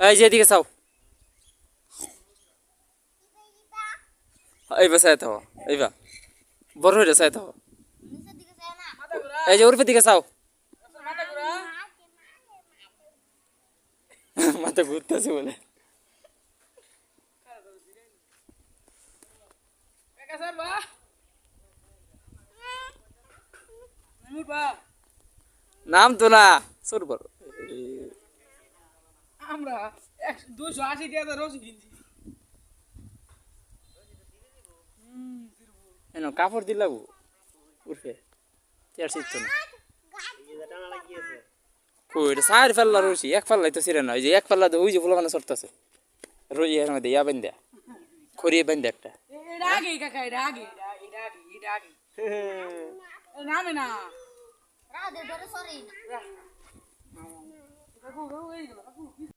এই যে এদিকে চাও এইবা চাই থাও এইবা বড় হয়ে চাই থাও এই যে উর্ফের দিকে চাও মাথা ঘুরতেছে বলে নাম তো না সর বড় আমরা 280 টাকা রোজ কিনছি এনো কাপড় দিলাবো উর্ফে চেয়ার শিখতো না কই এটা সাইড ফেললা রইছি এক ফেললাই তো ছিড়ে না ওই যে এক ফেললা ওই যে ফুলখানা সরতেছে রই এর মধ্যে ইয়া বেন্দা খড়িয়ে বেন্দা একটা এটা আগে কাকা এটা আগে নামে না রাধে ধরে সরি না